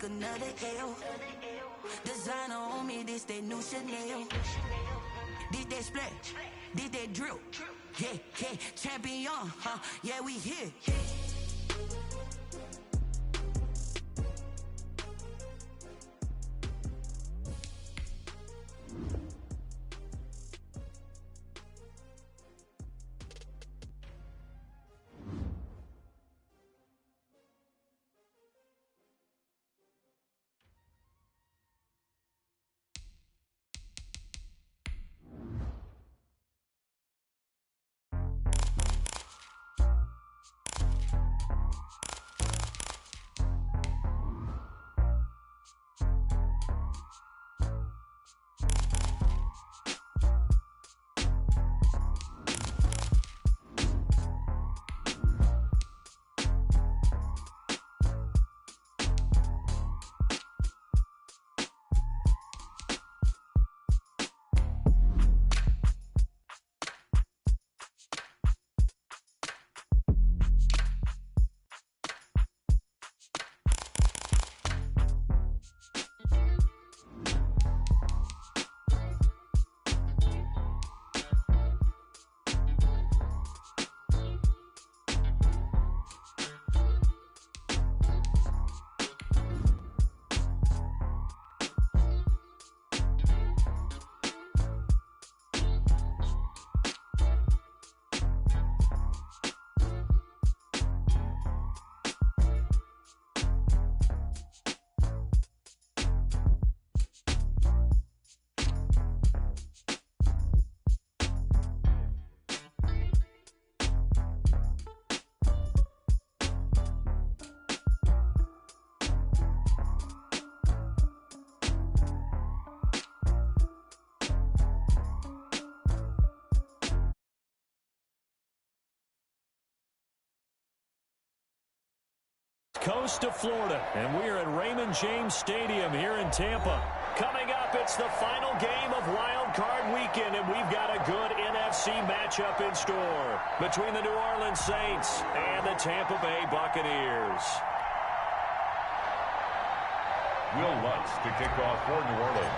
take another L. Designer on me, this that new Chanel. This that splash, this that drill. Yeah, yeah, champion, huh? Yeah, we here. Coast of Florida, and we're at Raymond James Stadium here in Tampa. Coming up, it's the final game of Wild Card Weekend, and we've got a good NFC matchup in store between the New Orleans Saints and the Tampa Bay Buccaneers. Will Lutz to kick off for New Orleans.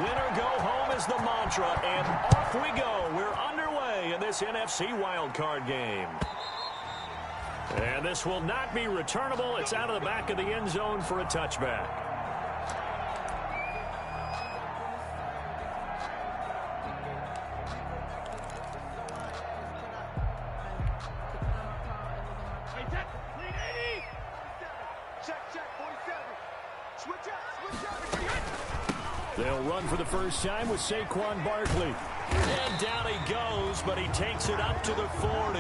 Win or go home is the mantra, and off we go. We're underway in this NFC Wild Card game. And this will not be returnable. It's out of the back of the end zone for a touchback. They'll run for the first time with Saquon Barkley. And down he goes, but he takes it up to the 40.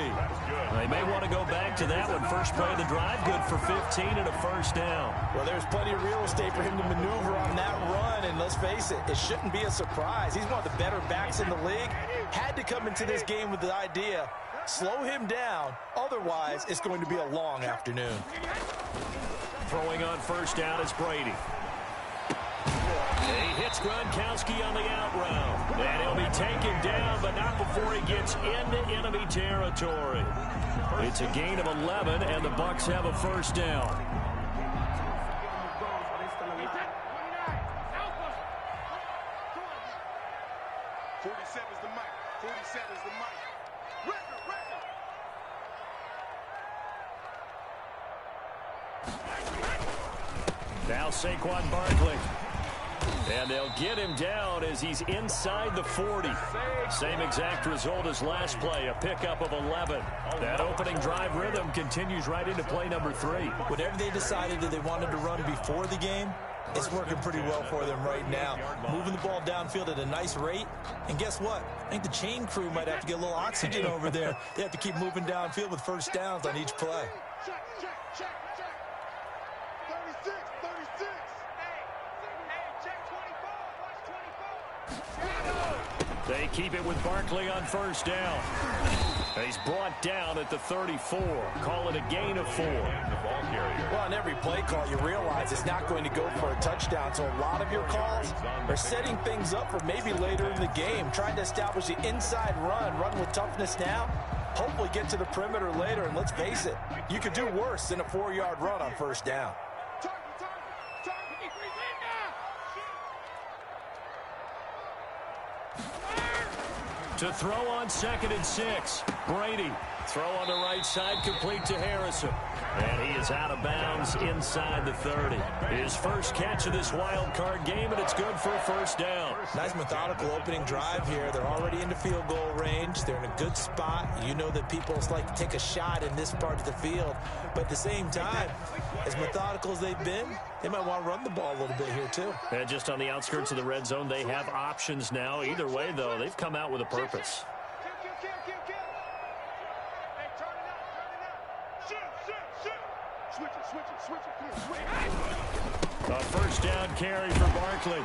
They may want to go back to that one. First play of the drive, good for 15 and a first down. Well, there's plenty of real estate for him to maneuver on that run, and let's face it, it shouldn't be a surprise. He's one of the better backs in the league. Had to come into this game with the idea, slow him down, otherwise it's going to be a long afternoon. Throwing on first down is Brady. He hits Gronkowski on the out route. And he'll be taken down, but not before he gets into enemy territory. It's a gain of 11, and the Bucs have a first down. Now Saquon Barkley. And they'll get him down as he's inside the 40. Same exact result as last play, a pickup of 11. That opening drive rhythm continues right into play number 3. Whatever they decided that they wanted to run before the game, it's working pretty well for them right now. Moving the ball downfield at a nice rate. And guess what? I think the chain crew might have to get a little oxygen over there. They have to keep moving downfield with first downs on each play. They keep it with Barkley on first down. He's brought down at the 34. Call it a gain of 4. Well, on every play call, you realize it's not going to go for a touchdown. So a lot of your calls are setting things up for maybe later in the game, trying to establish the inside run with toughness now, hopefully get to the perimeter later. And let's face it, you could do worse than a 4-yard run on first down. To throw on 2nd and 6. Brady. Throw on the right side, complete to Harrison. And he is out of bounds inside the 30. His first catch of this wild card game, and it's good for a first down. Nice methodical opening drive here. They're already into field goal range. They're in a good spot. You know that people like to take a shot in this part of the field. But at the same time, as methodical as they've been, they might want to run the ball a little bit here too. And just on the outskirts of the red zone, they have options now. Either way, though, they've come out with a purpose. A first down carry for Barkley.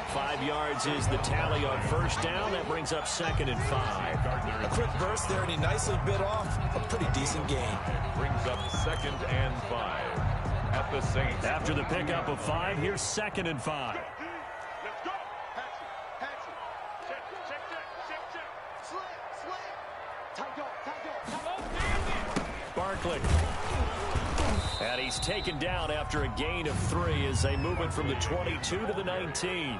5 yards is the tally on first down. That brings up 2nd and 5. A quick burst there, and he nicely bit off a pretty decent gain. Brings up 2nd and 5 at the Saints. After the pickup of 5, here's 2nd and 5. Barkley. And he's taken down after a gain of 3 as they move it from the 22 to the 19.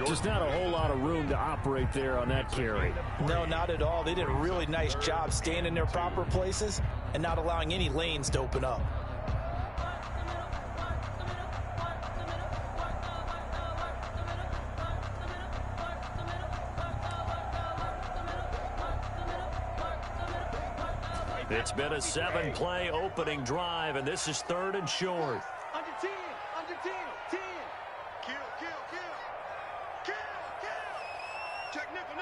Just not a whole lot of room to operate there on that carry. No, not at all. They did a really nice job staying in their proper places and not allowing any lanes to open up. It's been a 7-play opening drive, and this is 3rd and short. Under 10, 10. Kill. Check nickel.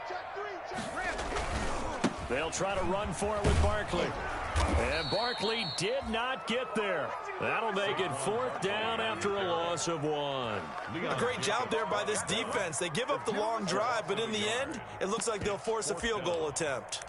Check 3, They'll try to run for it with Barkley. And Barkley did not get there. That'll make it 4th down after a loss of 1. A great job there by this defense. They give up the long drive, but in the end, it looks like they'll force a field goal attempt.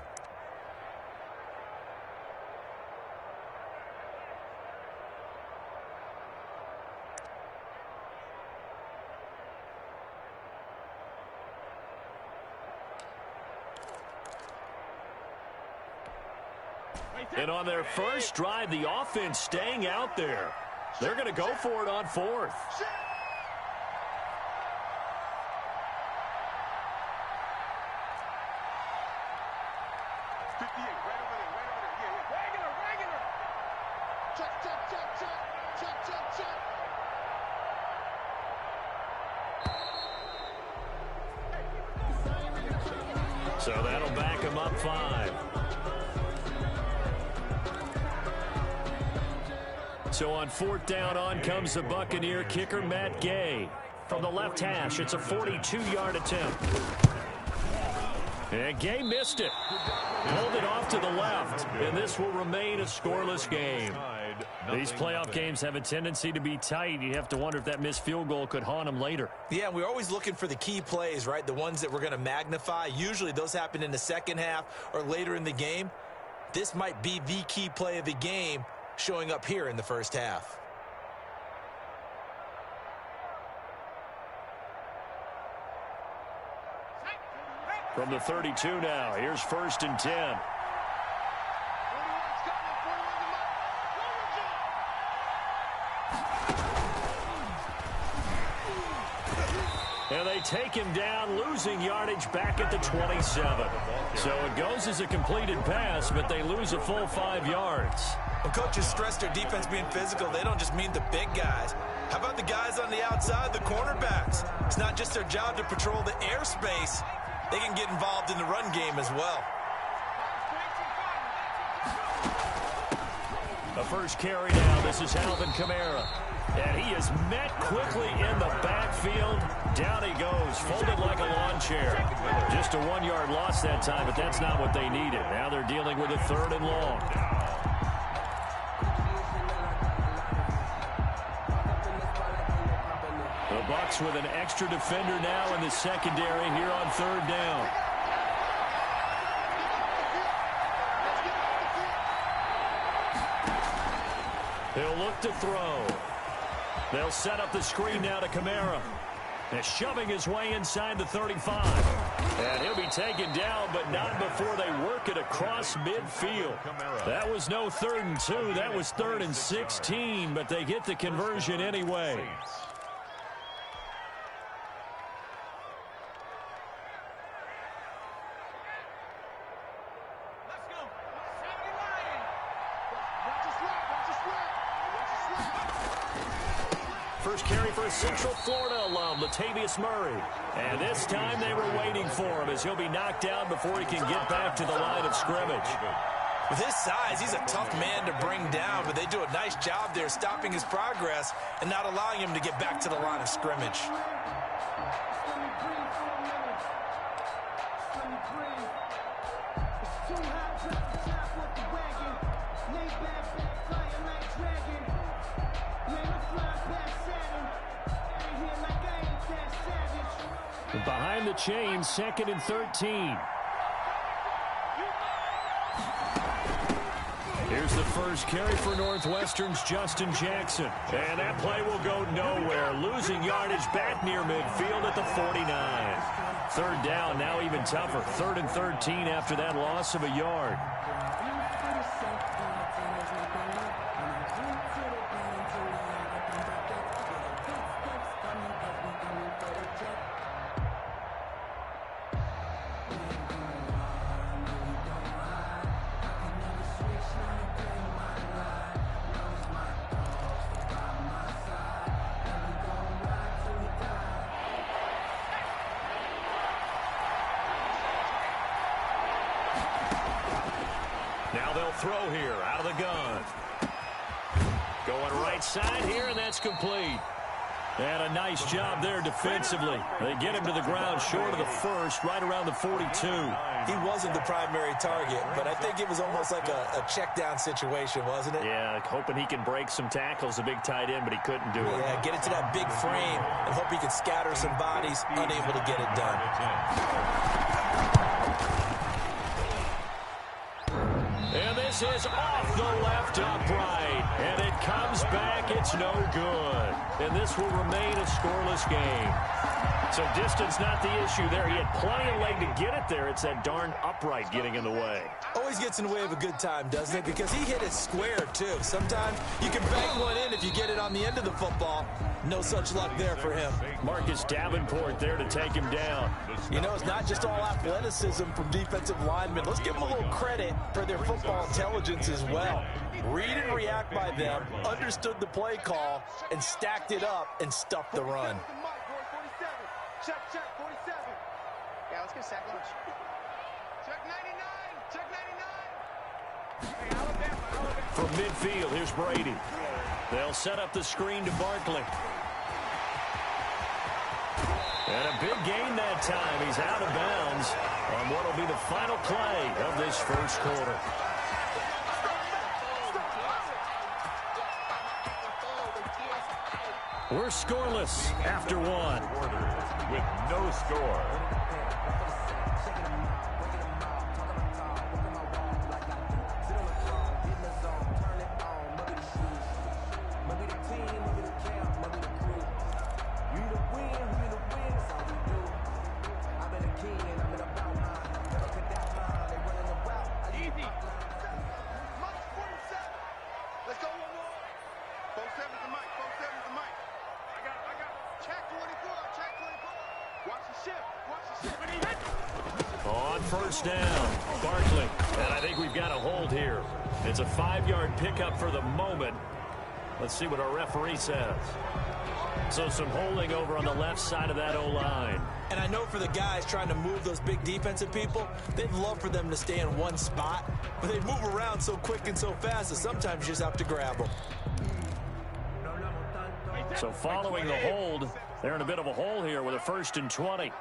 And on their first drive, the offense staying out there. They're going to go for it on 4th. So that'll back him up 5. So on 4th down, on comes the Buccaneer kicker, Matt Gay. From the left hash, it's a 42-yard attempt. And Gay missed it. Pulled it off to the left, and this will remain a scoreless game. These playoff games have a tendency to be tight. You have to wonder if that missed field goal could haunt them later. Yeah, we're always looking for the key plays, right? The ones that we're going to magnify. Usually those happen in the second half or later in the game. This might be the key play of the game, showing up here in the first half. From the 32 now, here's 1st and 10. And they take him down, losing yardage back at the 27. So it goes as a completed pass, but they lose a full 5 yards. When coaches stress their defense being physical, they don't just mean the big guys. How about the guys on the outside, the cornerbacks? It's not just their job to patrol the airspace. They can get involved in the run game as well. The first carry down. This is Alvin Kamara. And he is met quickly in the backfield. Down he goes, folded like a lawn chair. Just a 1-yard loss that time, but that's not what they needed. Now they're dealing with a 3rd and long. The Bucs with an extra defender now in the secondary here on 3rd down. He'll look to throw. They'll set up the screen now to Kamara. And shoving his way inside the 35. And he'll be taken down, but not before they work it across midfield. That was no 3rd and 2. That was 3rd and 16, but they get the conversion anyway. first carry for a Central Florida alum, Latavius Murray. And this time they were waiting for him as he'll be knocked down before he can get back to the line of scrimmage. With his size, he's a tough man to bring down, but they do a nice job there stopping his progress and not allowing him to get back to the line of scrimmage. Behind the chain, 2nd and 13. Here's the first carry for Northwestern's Justin Jackson. And that play will go nowhere. Losing yardage back near midfield at the 49. 3rd down, now even tougher. 3rd and 13 after that loss of a yard. Now they'll throw here out of the gun. Going right side here, and that's complete. And a nice job there defensively. They get him to the ground short of the first, right around the 42. He wasn't the primary target, but I think it was almost like a check down situation, wasn't it? Yeah, hoping he can break some tackles, a big tight end, but he couldn't do it. Yeah, get it to that big frame and hope he can scatter some bodies, unable to get it done. And this is off the left upright. And it comes back. It's no good. And this will remain a scoreless game. So distance not the issue there. He had plenty of leg to get it there. It's that darn upright getting in the way. Always gets in the way of a good time, doesn't it? Because he hit it square, too. Sometimes you can bank one in if you get it on the end of the football. No such luck there for him. Marcus Davenport there to take him down. You know, it's not just all athleticism from defensive linemen. Let's give them a little credit for their football intelligence as well. Read and react by them, understood the play call, and stacked it up and stuffed the run. Check, 47. Yeah, let's get sack lunch. Check 99. Check 99. Hey, Alabama. From midfield, here's Brady. They'll set up the screen to Barkley. And a big gain that time. He's out of bounds on what will be the final play of this first quarter. We're scoreless after one. With no score. On first down, Barkley. And I think we've got a hold here. It's a 5-yard pickup for the moment. Let's see what our referee says. So some holding over on the left side of that O-line. And I know for the guys trying to move those big defensive people, they'd love for them to stay in one spot. But they move around so quick and so fast that sometimes you just have to grab them. So following the hold, they're in a bit of a hole here with a 1st and 20.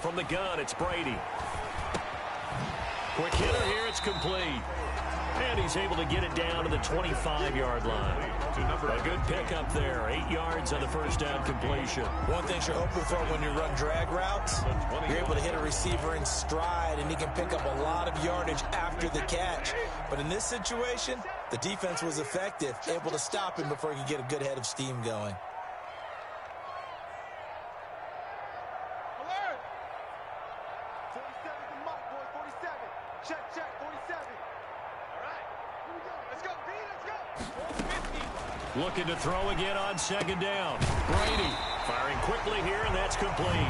From the gun, it's Brady. Quick hitter here, it's complete. And he's able to get it down to the 25-yard line. A good pickup there. 8 yards on the first down completion. One thing you're hoping for when you run drag routes, you're able to hit a receiver in stride, and he can pick up a lot of yardage after the catch. But in this situation, the defense was effective, able to stop him before he could get a good head of steam going. Looking to throw again on 2nd down. Brady firing quickly here, and that's complete.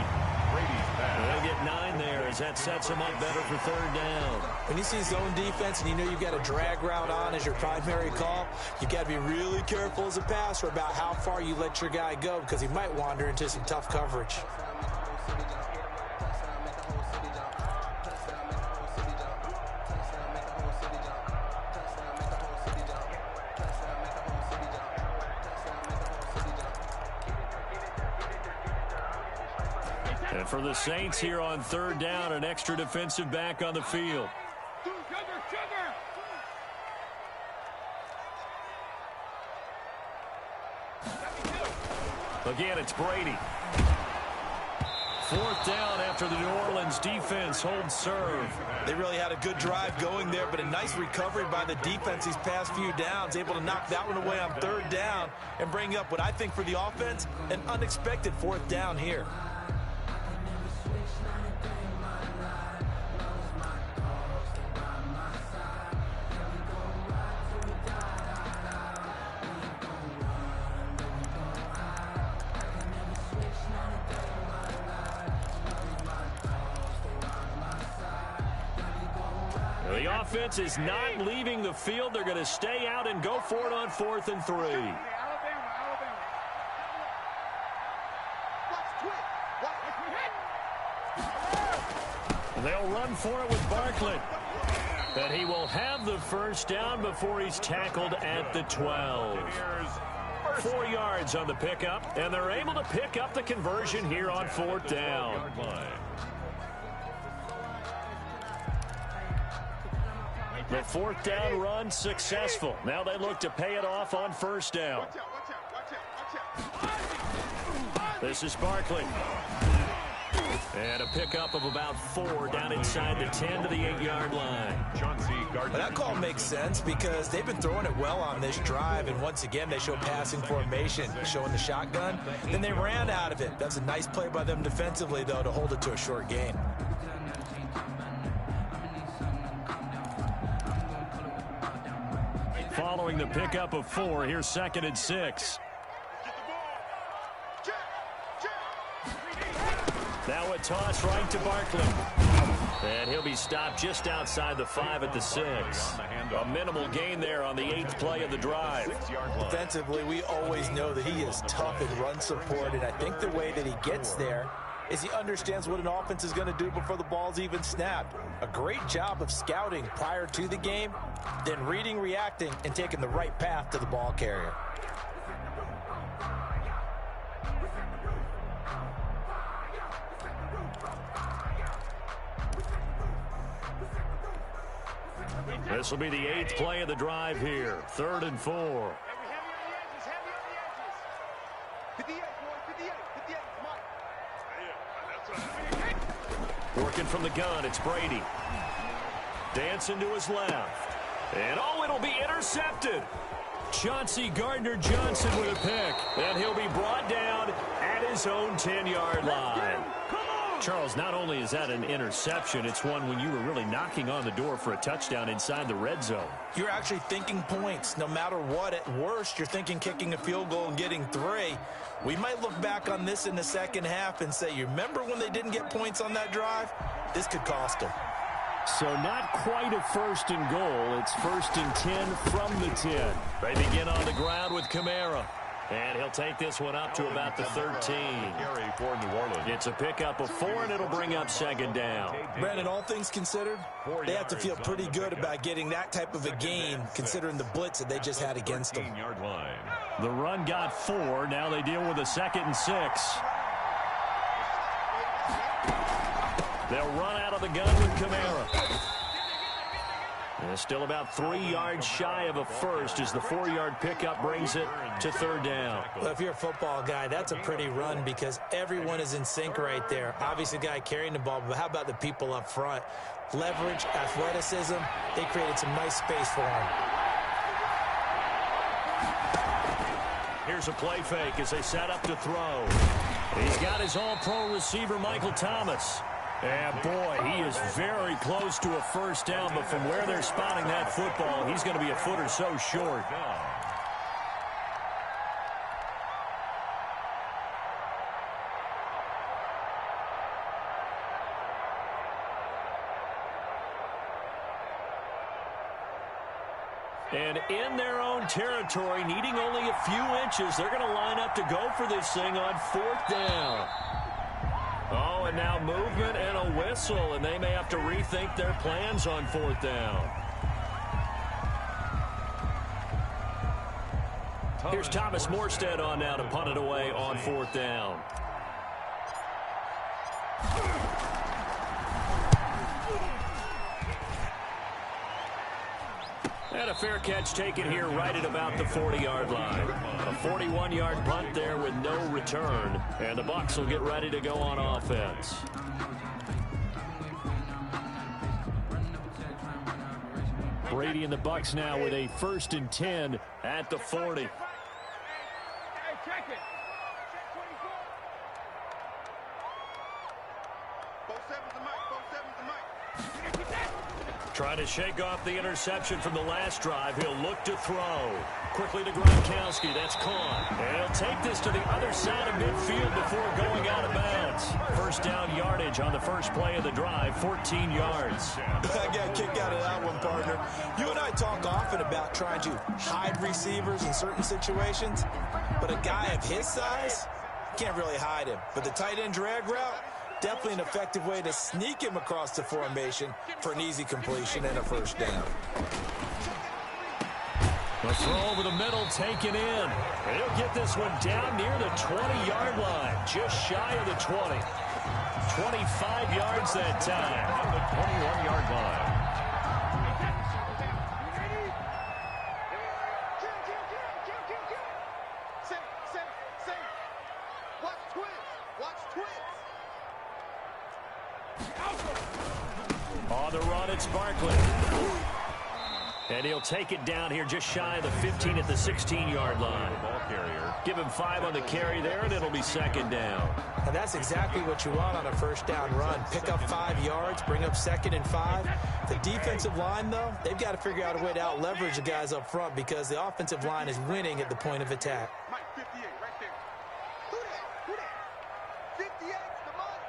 Brady's pass. They'll get 9 there as that sets him up better for third down. When you see zone defense and you know you've got a drag route on as your primary call, you've got to be really careful as a passer about how far you let your guy go because he might wander into some tough coverage. And for the Saints here on third down, an extra defensive back on the field. Again, it's Brady. Fourth down after the New Orleans defense holds serve. They really had a good drive going there, but a nice recovery by the defense these past few downs, able to knock that one away on third down and bring up what I think for the offense, an unexpected fourth down here. The offense is not leaving the field. They're going to stay out and go for it on 4th and 3. They'll run for it with Barkley. And he will have the first down before he's tackled at the 12. 4 yards on the pickup, and they're able to pick up the conversion here on 4th down. The 4th down run successful. Now they look to pay it off on 1st down. This is Barkley. And a pickup of about 4 down inside the 10 to the 8-yard line. Well, that call makes sense because they've been throwing it well on this drive, and once again they show passing formation, showing the shotgun. Then they ran out of it. That's a nice play by them defensively, though, to hold it to a short gain. Following the pickup of 4, here's 2nd and 6. Now a toss right to Barkley. And he'll be stopped just outside the 5 at the 6. A minimal gain there on the 8th play of the drive. Defensively, we always know that he is tough in run support, and I think the way that he gets there is he understands what an offense is going to do before the ball's even snapped. A great job of scouting prior to the game, then reading, reacting, and taking the right path to the ball carrier. This will be the 8th play of the drive here. 3rd and 4. Working from the gun, it's Brady. Dancing to his left. And oh, it'll be intercepted. Chauncey Gardner-Johnson with a pick. And he'll be brought down at his own 10-yard line. Charles, not only is that an interception, it's one when you were really knocking on the door for a touchdown inside the red zone. You're actually thinking points. No matter what, at worst, you're thinking kicking a field goal and getting 3. We might look back on this in the second half and say, you remember when they didn't get points on that drive? This could cost them. So not quite a 1st and goal. It's 1st and 10 from the 10. They begin on the ground with Kamara. And he'll take this one up to about the 13. It's a pickup of 4, and it'll bring up 2nd down. Brandon, all things considered, they have to feel pretty good about getting that type of a gain, considering the blitz that they just had against them. The run got 4. Now they deal with a 2nd and 6. They'll run out of the gun with Kamara. And still about 3 yards shy of a first as the 4-yard pickup brings it to 3rd down. Well, if you're a football guy, that's a pretty run because everyone is in sync right there. Obviously, the guy carrying the ball, but how about the people up front? Leverage, athleticism, they created some nice space for him. Here's a play fake as they set up to throw. He's got his all-pro receiver, Michael Thomas. And, boy, he is very close to a first down, but from where they're spotting that football, he's going to be a foot or so short. in their own territory, needing only a few inches. They're going to line up to go for this thing on 4th down. Oh, and now movement and a whistle, and they may have to rethink their plans on 4th down. Here's Thomas Morstead on now to punt it away on 4th down. And a fair catch taken here right at about the 40-yard line. A 41-yard punt there with no return. And the Bucs will get ready to go on offense. Brady and the Bucs now with a 1st and 10 at the 40. Hey, check it. Check 24. Both sevens to Mike. Both sevens to Mike. Trying to shake off the interception from the last drive. He'll look to throw. Quickly to Gronkowski. That's caught. And he'll take this to the other side of midfield before going out of bounds. 1st down yardage on the first play of the drive, 14 yards. I got a kick out of that one, partner. You and I talk often about trying to hide receivers in certain situations, but a guy of his size, can't really hide him. But the tight end drag route, definitely an effective way to sneak him across the formation for an easy completion and a 1st down. The throw over the middle taken in. And he'll get this one down near the 20-yard line, just shy of the 20. 25 yards that time on the 21-yard line. On the run, it's Barkley. And he'll take it down here just shy of the 15 at the 16-yard line. Give him 5 on the carry there, and it'll be 2nd down. And that's exactly what you want on a 1st down run. Pick up 5 yards, bring up 2nd and 5. The defensive line, though, they've got to figure out a way to out-leverage the guys up front because the offensive line is winning at the point of attack. Mike, 58, right there. Who that? 58, the Mike.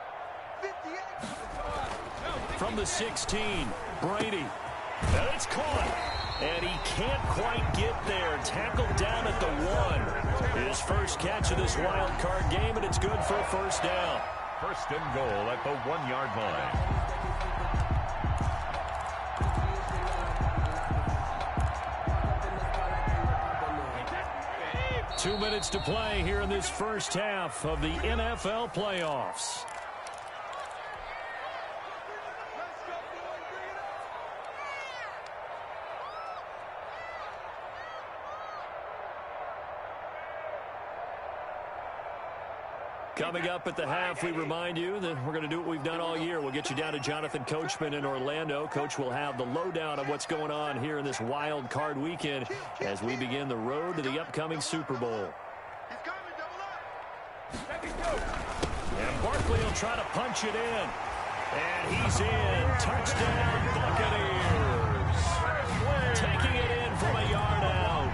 58. From the 16, Brady. And it's caught. And he can't quite get there. Tackled down at the 1. His first catch of this wild card game, and it's good for a 1st down. 1st and goal at the 1-yard line. 2 minutes to play here in this first half of the NFL playoffs. Coming up at the half, we remind you that we're going to do what we've done all year. We'll get you down to Jonathan Coachman in Orlando. Coach will have the lowdown of what's going on here in this wild card weekend as we begin the road to the upcoming Super Bowl. And Barkley will try to punch it in. And he's in. Touchdown, Buccaneers. Taking it in from a yard out.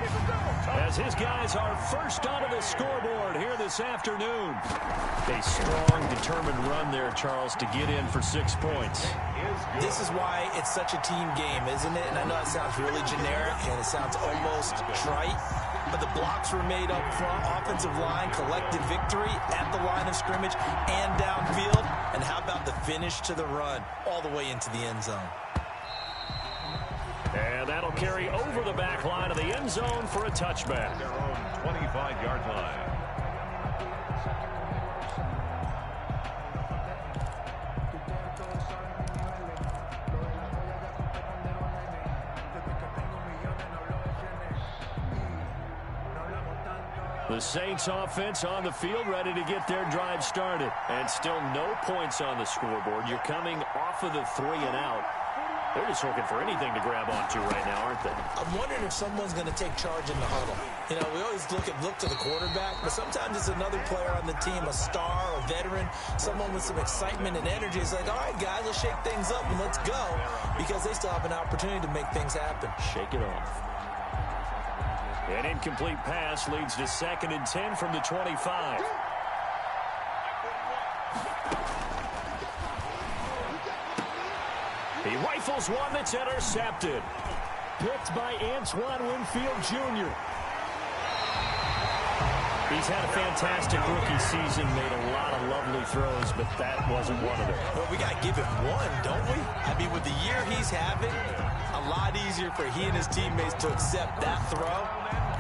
As his guys are first onto the scoreboard here this afternoon. A strong, determined run there, Charles, to get in for 6 points. This is why it's such a team game, isn't it? And I know it sounds really generic and it sounds almost trite, but the blocks were made up front. Offensive line collected victory at the line of scrimmage and downfield. And how about the finish to the run all the way into the end zone? And that'll carry over the back line of the end zone for a touchback. Their own 25-yard line. The Saints offense on the field, ready to get their drive started. And still no points on the scoreboard. You're coming off of the 3 and out. They're just looking for anything to grab onto right now, aren't they? I'm wondering if someone's going to take charge in the huddle. You know, we always look to the quarterback, but sometimes it's another player on the team, a star, a veteran, someone with some excitement and energy. It's like, all right, guys, let's shake things up and let's go, because they still have an opportunity to make things happen. Shake it off. An incomplete pass leads to 2nd and 10 from the 25. He rifles one that's intercepted. picked by Antoine Winfield Jr. He's had a fantastic rookie season, made a lot of lovely throws, but that wasn't one of them. Well, we got to give him one, don't we? I mean, with the year he's having, a lot easier for he and his teammates to accept that throw,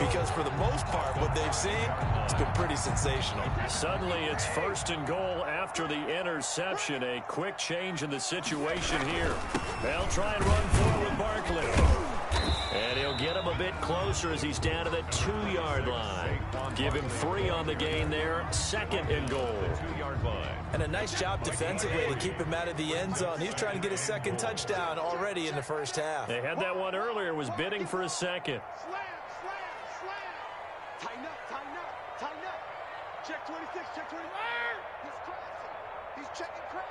because for the most part, what they've seen, it's been pretty sensational. Suddenly, it's 1st and goal after the interception. A quick change in the situation here. They'll try and run forward with Barkley. And he'll get him a bit closer as he's down to the 2-yard line. Give him 3 on the gain there. 2nd and goal. 2-yard line. And a nice job defensively to keep him out of the end zone. He's trying to get his 2nd touchdown already in the first half. They had that one earlier, was bidding for a second. Slam, slam, slam. Tighten up, tighten up, tighten up. Check 26, check 20. He's crossing. He's checking crowd.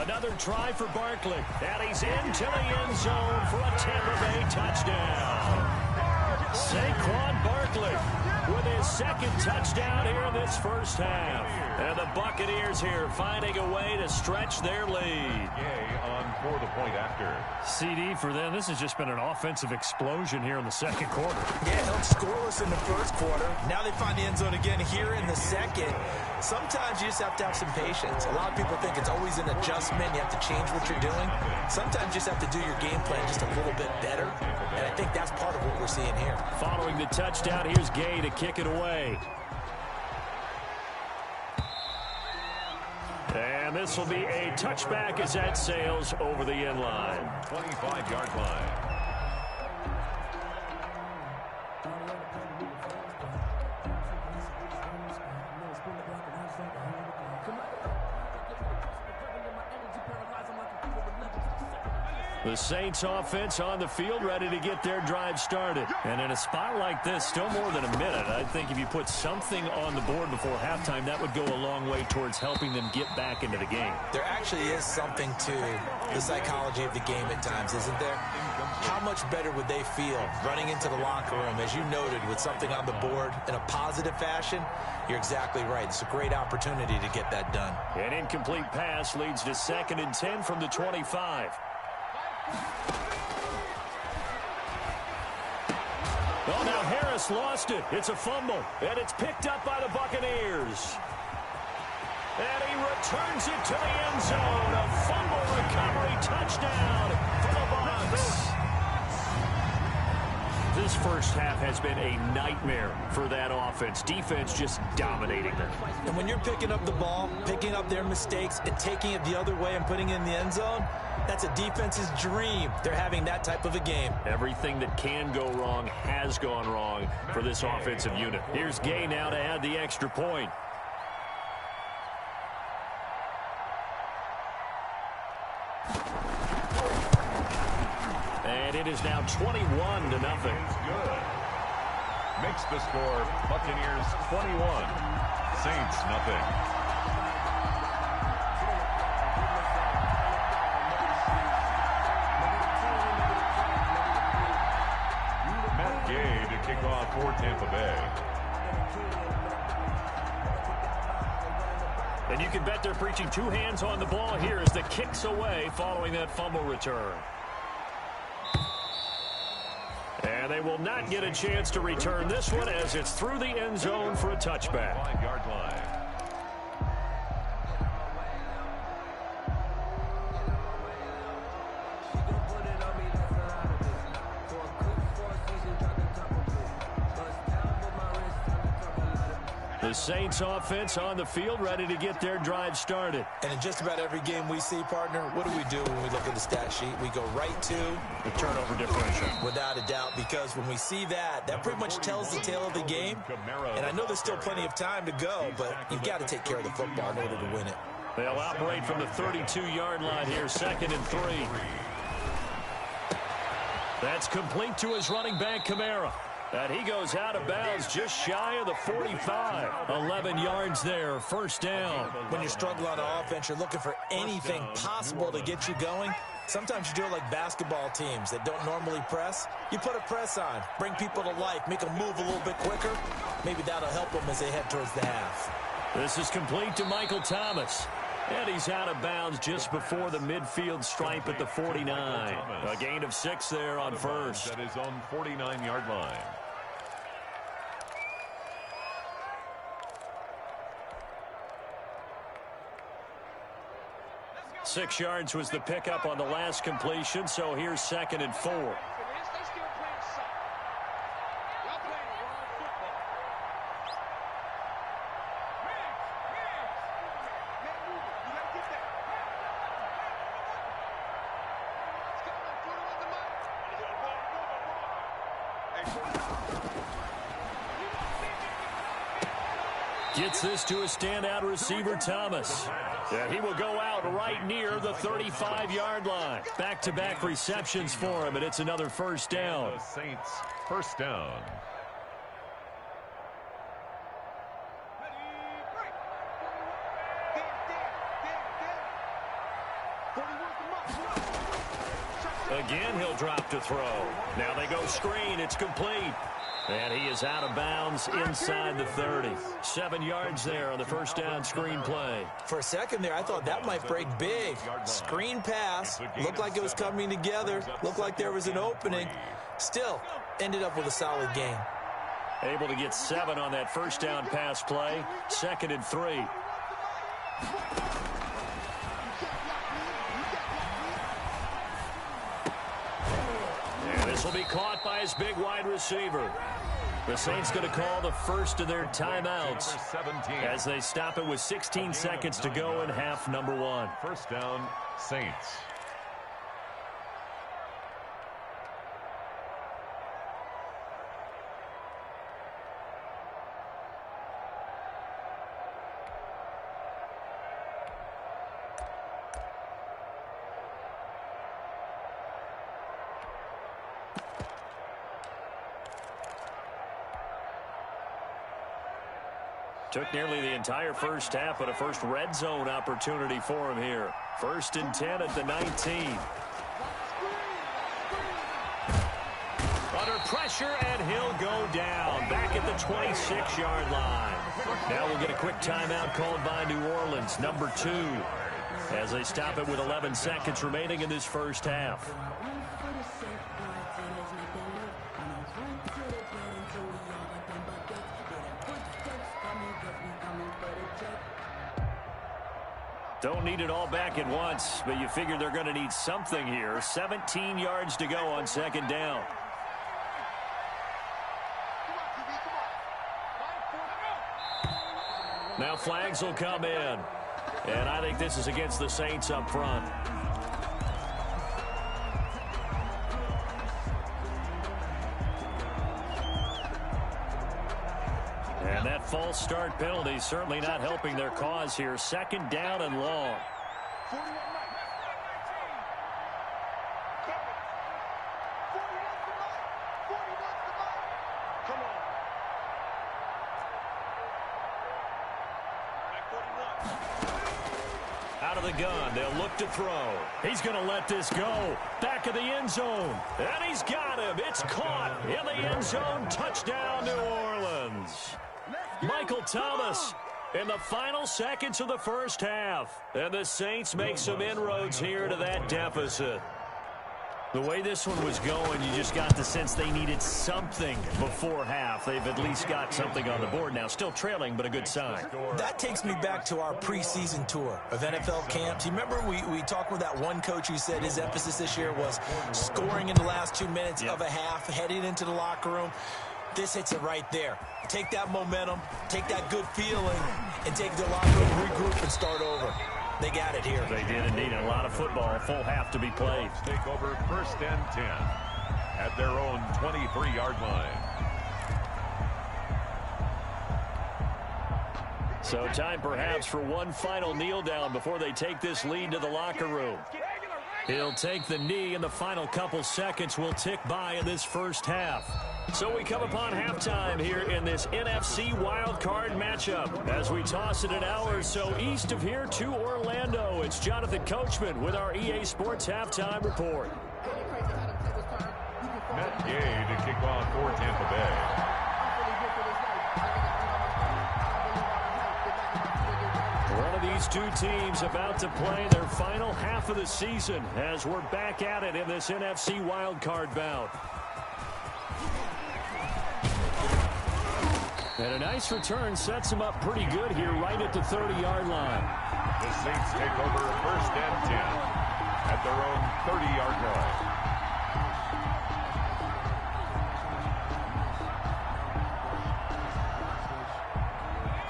Another try for Barkley. And he's into the end zone for a Tampa Bay touchdown. Saquon Barkley with his 2nd touchdown here in this first half. And the Buccaneers here finding a way to stretch their lead. Gay on for the point after. CD for them. This has just been an offensive explosion here in the 2nd quarter. Yeah, held scoreless in the 1st quarter. Now they find the end zone again here in the 2nd. Sometimes you just have to have some patience. A lot of people think it's always an adjustment. You have to change what you're doing. Sometimes you just have to do your game plan just a little bit better. And I think that's part of what we're seeing here. Following the touchdown, here's Gay to kick it away. And this will be a touchback as that sails over the end line. 25-yard line. The Saints offense on the field, ready to get their drive started. And in a spot like this, still more than a minute, I think if you put something on the board before halftime, that would go a long way towards helping them get back into the game. There actually is something to the psychology of the game at times, isn't there? How much better would they feel running into the locker room, as you noted, with something on the board in a positive fashion? You're exactly right. It's a great opportunity to get that done. An incomplete pass leads to 2nd and 10 from the 25. Oh, now Harris lost it. It's a fumble, and it's picked up by the Buccaneers. And he returns it to the end zone. A fumble recovery touchdown for the Bucs. This first half has been a nightmare for that offense. Defense just dominating them. And when you're picking up the ball, picking up their mistakes, and taking it the other way and putting it in the end zone, that's a defense's dream. They're having that type of a game. Everything that can go wrong has gone wrong for this offensive unit. Here's Gay now to add the extra point. And it is now 21-0. Good. Makes the score Buccaneers 21, Saints nothing. Kick off for Tampa Bay. And you can bet they're preaching 2 hands on the ball here as the kick's away following that fumble return. And they will not get a chance to return this one as it's through the end zone for a touchback. 5-yard line. The Saints offense on the field, ready to get their drive started. And in just about every game we see, partner, what do we do when we look at the stat sheet? We go right to the turnover differential. Without a doubt, because when we see that, that pretty much tells the tale of the game. And I know there's still plenty of time to go, but you've got to take care of the football in order to win it. They'll operate from the 32-yard line here, 2nd and 3. That's complete to his running back, Kamara. And he goes out of bounds just shy of the 45. 11 yards there, first down. When you're struggling on offense, you're looking for anything possible to get you going. Sometimes you do it like basketball teams that don't normally press. You put a press on, bring people to life, make them move a little bit quicker. Maybe that'll help them as they head towards the half. This is complete to Michael Thomas. And he's out of bounds just before the midfield stripe at the 49. A gain of 6 there on first. At his own 49-yard line. 6 yards was the pickup on the last completion, so here's 2nd and 4. Gets this to a standout receiver, Thomas. Yeah, he will go out right near the 35-yard line. Back-to-back receptions for him, and it's another first down. The Saints, first down. Again, he'll drop to throw. Now they go screen. It's complete. And he is out of bounds inside the 30. 7 yards there on the first down screen play. For a second there, I thought that might break big. Screen pass. Looked like it was coming together. Looked like there was an opening. Still, ended up with a solid gain. Able to get 7 on that first down pass play. 2nd and 3. And this will be caught by his big wide receiver. The Saints going to call the first of their timeouts as they stop it with 16 seconds to go in half number 1. First down, Saints. Took nearly the entire first half, but a first red zone opportunity for him here. 1st and 10 at the 19. Under pressure, and he'll go down. Back at the 26-yard line. Now we'll get a quick timeout called by New Orleans, number 2, as they stop it with 11 seconds remaining in this first half. Don't need it all back at once, but you figure they're going to need something here. 17 yards to go on 2nd down. Now flags will come in. And I think this is against the Saints up front. And that false start penalty certainly not helping their cause here. 2nd down and long. Out of the gun, they'll look to throw. He's going to let this go. Back of the end zone. And he's got him. It's caught in the end zone. Touchdown, New Orleans. Michael Thomas in the final seconds of the first half. And the Saints make some inroads here to that deficit. The way this one was going, you just got the sense they needed something before half. They've at least got something on the board now. Still trailing, but a good sign. That takes me back to our preseason tour of NFL camps. You remember we talked with that one coach who said his emphasis this year was scoring in the last 2 minutes of a half, heading into the locker room. This hits it right there. Take that momentum, take that good feeling, and take the locker room, regroup, and start over. They got it here. They did indeed. A lot of football, a full half to be played. Take over 1st and 10 at their own 23-yard line. So time perhaps for one final kneel down before they take this lead to the locker room. He'll take the knee, and the final couple seconds will tick by in this first half. So we come upon halftime here in this NFC wildcard matchup as we toss it an hour or so east of here to Orlando. It's Jonathan Coachman with our EA Sports Halftime Report. Matt Gay to kick off for Tampa Bay. One of the These two teams about to play their final half of the season as we're back at it in this NFC wildcard bout. And a nice return sets them up pretty good here right at the 30-yard line. The Saints take over 1st and 10 at their own 30-yard line.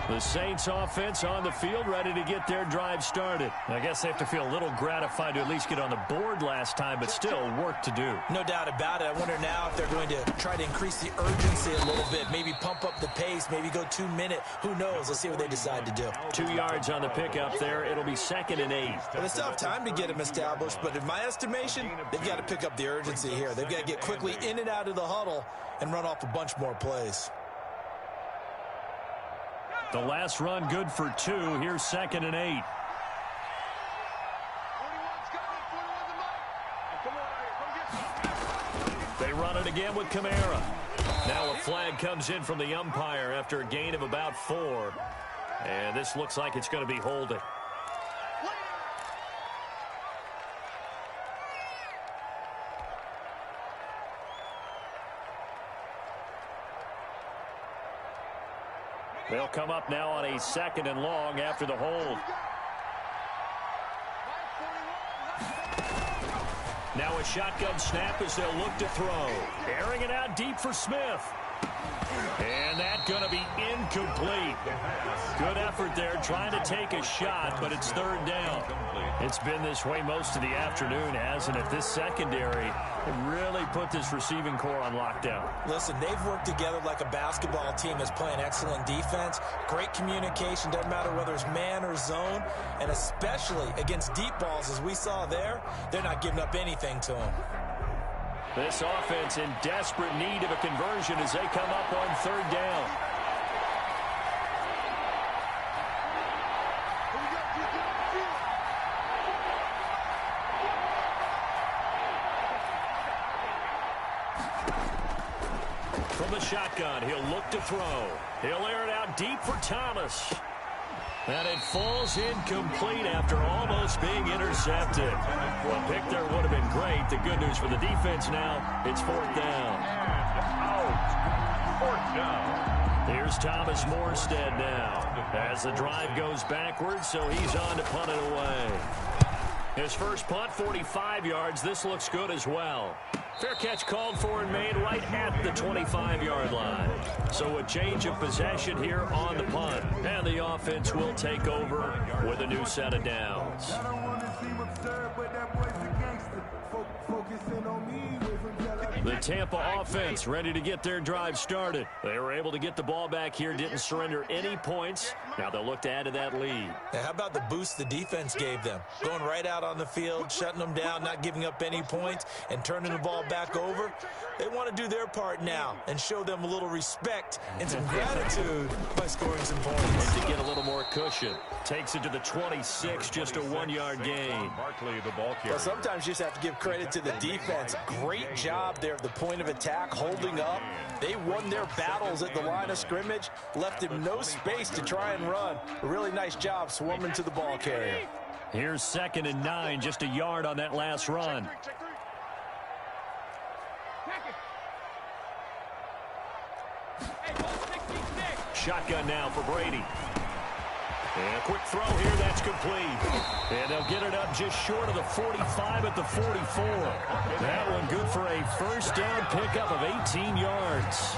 The Saints offense on the field, ready to get their drive started. I guess they have to feel a little gratified to at least get on the board last time, but still work to do. No doubt about it. I wonder now if they're going to try to increase the urgency a little bit, maybe pump up the pace, maybe go 2-minute. Who knows? Let's see what they decide to do. 2 yards on the pickup there. It'll be 2nd and 8. Well, they still have time to get them established, but in my estimation, they've got to pick up the urgency here. They've got to get quickly in and out of the huddle and run off a bunch more plays. The last run good for 2. Here's 2nd and 8. They run it again with Kamara. Now a flag comes in from the umpire after a gain of about 4. And this looks like it's going to be holding. They'll come up now on a 2nd and long after the hold. Now a shotgun snap as they'll look to throw. Airing it out deep for Smith. And that's going to be incomplete. Good effort there trying to take a shot, but it's 3rd down. It's been this way most of the afternoon, hasn't it? This secondary really put this receiving core on lockdown. Listen, they've worked together like a basketball team that's playing excellent defense. Great communication, doesn't matter whether it's man or zone, and especially against deep balls as we saw there, they're not giving up anything to them. This offense in desperate need of a conversion as they come up on 3rd down. From the shotgun, he'll look to throw. He'll air it out deep for Thomas. And it falls incomplete after almost being intercepted. Well, a pick there would have been great. The good news for the defense now, it's 4th down. Out. 4th down. Here's Thomas Morstead now as the drive goes backwards, so he's on to punt it away. His first punt, 45 yards. This looks good as well. Fair catch called for and made right at the 25-yard line. So a change of possession here on the punt. And the offense will take over with a new set of downs. The Tampa offense ready to get their drive started. They were able to get the ball back here, didn't surrender any points. Now they'll look to add to that lead. Now, how about the boost the defense gave them? Going right out on the field, shutting them down, not giving up any points, and turning the ball back over. They want to do their part now and show them a little respect and some gratitude by scoring some points. And to get a little more cushion. Takes it to the 26, just a 1-yard gain. Barkley, the ball carrier. Well, sometimes you just have to give credit to the defense. Great job there at the point of attack, holding up. They won their battles at the line of scrimmage, left him no space to try and run. A really nice job swarming to the ball carrier. Here's 2nd and 9, just a yard on that last run. Shotgun now for Brady. And a quick throw here, that's complete. And they'll get it up just short of the 45 at the 44. That one good for a first down pickup of 18 yards.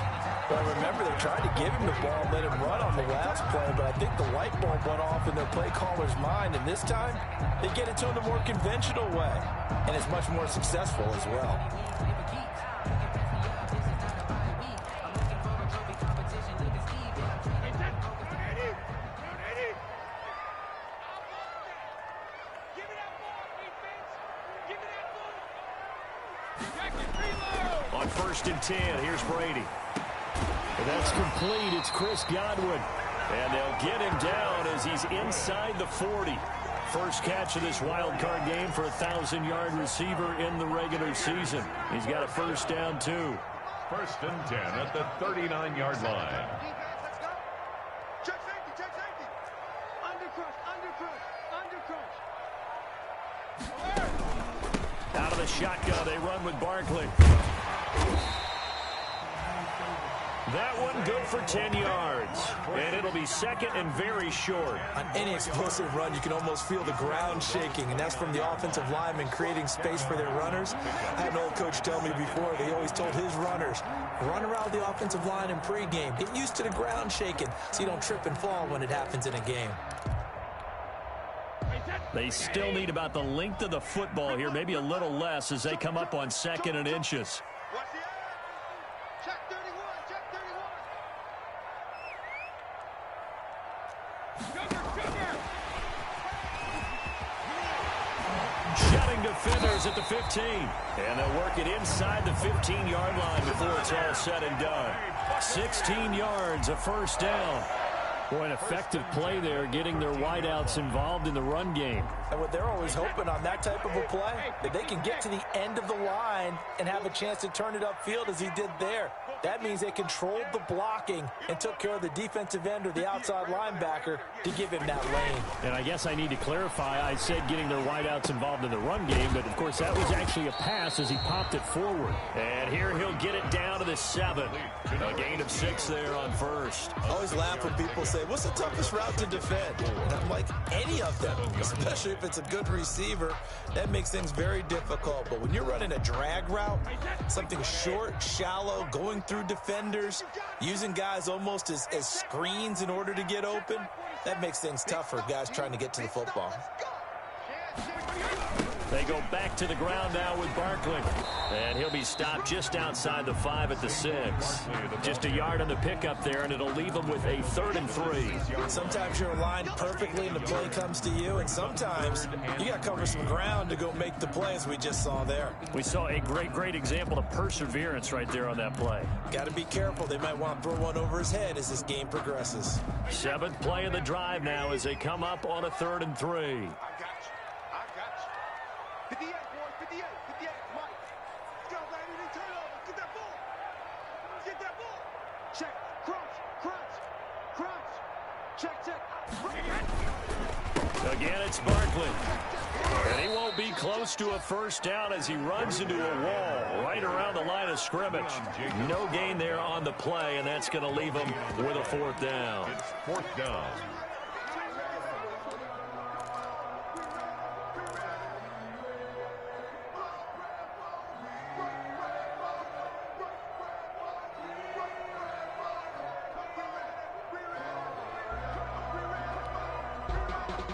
Well, remember, they're trying to give him the ball, let him run on the last play, but I think the light bulb went off in their play caller's mind, and this time, they get it to him the more conventional way, and it's much more successful as well. On 1st and 10, here's Brady. And that's complete. It's Chris Godwin. And they'll get him down as he's inside the 40. First catch of this wild card game for a 1,000-yard receiver in the regular season. He's got a first down, too. 1st and 10 at the 39-yard line. Check safety, check safety. Undercrush, undercrush. the shotgun. They run with Barkley. That one good for 10 yards. And it'll be second and very short. On any explosive run, you can almost feel the ground shaking, and that's from the offensive linemen creating space for their runners. I had an old coach tell me before, they always told his runners, run around the offensive line in pregame. Get used to the ground shaking so you don't trip and fall when it happens in a game. They still need about the length of the football here, maybe a little less as they come up on 2nd and inches. Check 31, check 31. Shutting defenders at the 15. And they'll work it inside the 15-yard line before it's all said and done. 16 yards, a first down. Boy, an effective play there, getting their wideouts involved in the run game. And what they're always hoping on that type of a play, if they can get to the end of the line and have a chance to turn it upfield as he did there, that means they controlled the blocking and took care of the defensive end or the outside linebacker to give him that lane. And I guess I need to clarify, I said getting their wideouts involved in the run game, but of course that was actually a pass as he popped it forward. And here he'll get it down to the 7. A gain of 6 there on first. I always laugh when people say, what's the toughest route to defend? And I'm like, any of them, especially if it's a good receiver. That makes things very difficult. But when you're running a drag route, something short, shallow, going through defenders, using guys almost as screens in order to get open, that makes things tough for guys trying to get to the football. They go back to the ground now with Barkley. And he'll be stopped just outside the 5 at the 6. Just a yard on the pickup there, and it'll leave them with a 3rd and 3. Sometimes you're aligned perfectly and the play comes to you, and sometimes you got to cover some ground to go make the play, as we just saw there. We saw a great example of perseverance right there on that play. Got to be careful. They might want to throw one over his head as this game progresses. 7th play of the drive now as they come up on a 3rd and 3. 58, boys, 58, 58, Mike. Let's go, baby. They turn over. Get that ball. Get that ball. Check. Crunch. Check. Again, it's Barkley. And he won't be close to a first down as he runs into a wall right around the line of scrimmage. No gain there on the play, and that's going to leave him with a 4th down. It's 4th down.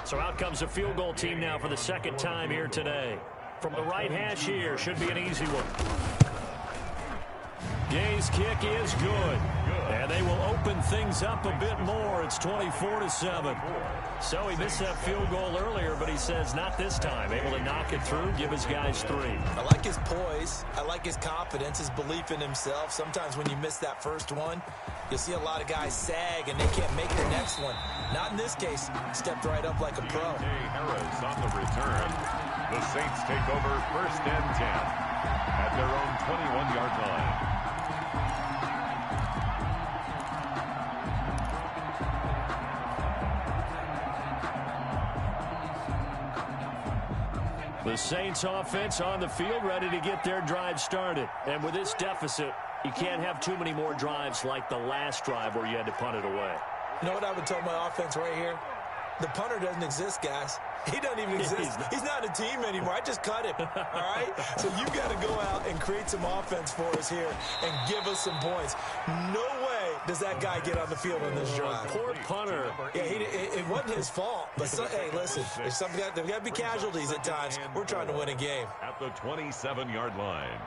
So out comes a field goal team now for the 2nd time here today. From the right hash here, should be an easy one. Gay's kick is good. And they will open things up a bit more. It's 24-7. So he missed that field goal earlier, but he says not this time. Able to knock it through, give his guys 3. I like his poise. I like his confidence, his belief in himself. Sometimes when you miss that first one, you'll see a lot of guys sag and they can't make the next one. Not in this case. Stepped right up like a pro. Harris on the return. The Saints take over 1st and 10 at their own 21-yard line. The Saints offense on the field ready to get their drive started. And with this deficit, you can't have too many more drives like the last drive where you had to punt it away. You know what I would tell my offense right here? The punter doesn't exist, guys. He doesn't even exist. He's not a team anymore. I just cut him, all right? So you got to go out and create some offense for us here and give us some points. No way does that guy get on the field on this drive. Poor punter. Yeah, it wasn't his fault. But, hey, listen, there's got to be casualties at times. We're trying to win a game. At the 27-yard line.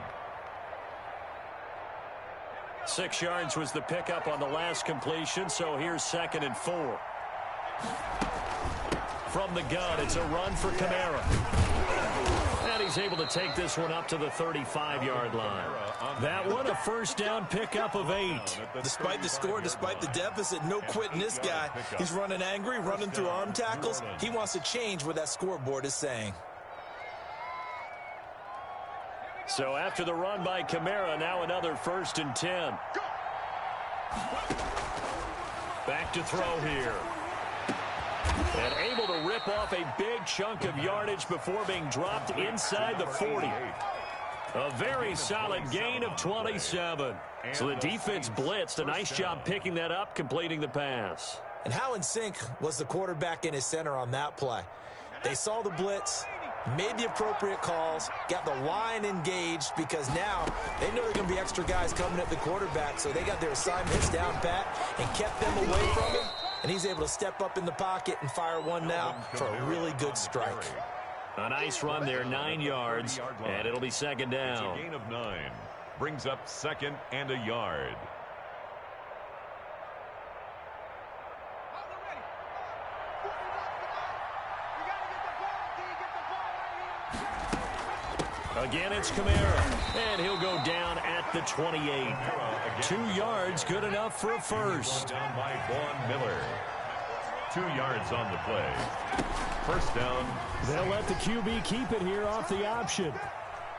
6 yards was the pickup on the last completion, so here's 2nd and 4. From the gun, it's a run for Kamara. And he's able to take this one up to the 35-yard line. That one, a first down pickup of 8. Despite the score, despite the deficit, no quitting this guy. He's running angry, running through arm tackles. He wants to change what that scoreboard is saying. So after the run by Kamara, now another 1st and 10. Back to throw here. And able to rip off a big chunk of yardage before being dropped inside the 40. A very solid gain of 27. So the defense blitzed. A nice job picking that up, completing the pass. And how in sync was the quarterback and his center on that play? They saw the blitz, made the appropriate calls, got the line engaged because now they know there are going to be extra guys coming at the quarterback, so they got their assignments down pat and kept them away from him, and he's able to step up in the pocket and fire one now for a really good strike. A nice run there, 9 yards, and it'll be second down. It's a gain of 9. Brings up second and a yard. Again, it's Kamara, and he'll go down at the 28. 2 yards, good enough for a first. Down by Vaughn Miller. 2 yards on the play. First down. They'll let the QB keep it here off the option.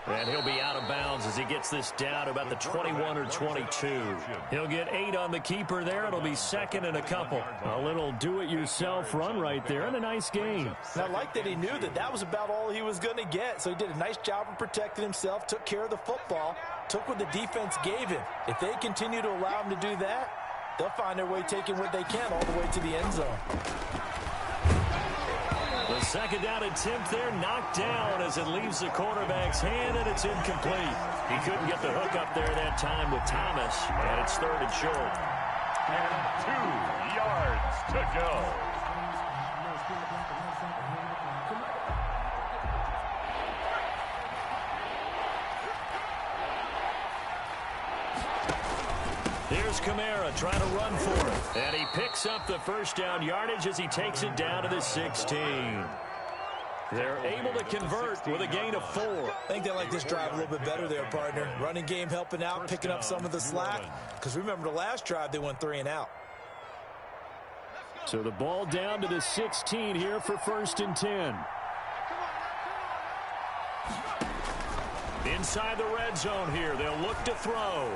And he'll be out of bounds as he gets this down to about the 21 or 22. He'll get 8 on the keeper there. It'll be second and a couple. A little do-it-yourself run right there and a nice gain. And I like that he knew that that was about all he was going to get. So he did a nice job of protecting himself, took care of the football, took what the defense gave him. If they continue to allow him to do that, they'll find their way taking what they can all the way to the end zone. The second down attempt there knocked down as it leaves the quarterback's hand, and it's incomplete. He couldn't get the hook up there that time with Thomas, and it's third and short. And 2 yards to go. Here's Kamara trying to run for it. And he picks up the first down yardage as he takes it down to the 16. They're able to convert with a gain of 4. I think they like this drive a little bit better there, partner. Running game helping out, picking up some of the slack. Because remember, the last drive they went 3 and out. So the ball down to the 16 here for first and 10. Inside the red zone here. They'll look to throw.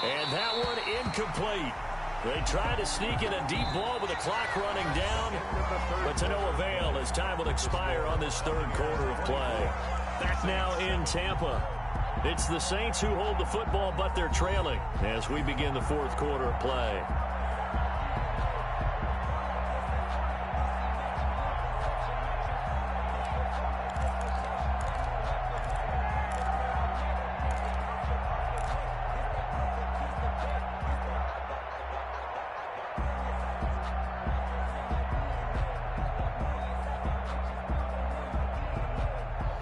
And that one incomplete. They try to sneak in a deep ball with the clock running down, but to no avail as time will expire on this third quarter of play. Back now in Tampa. It's the Saints who hold the football, but they're trailing as we begin the fourth quarter of play.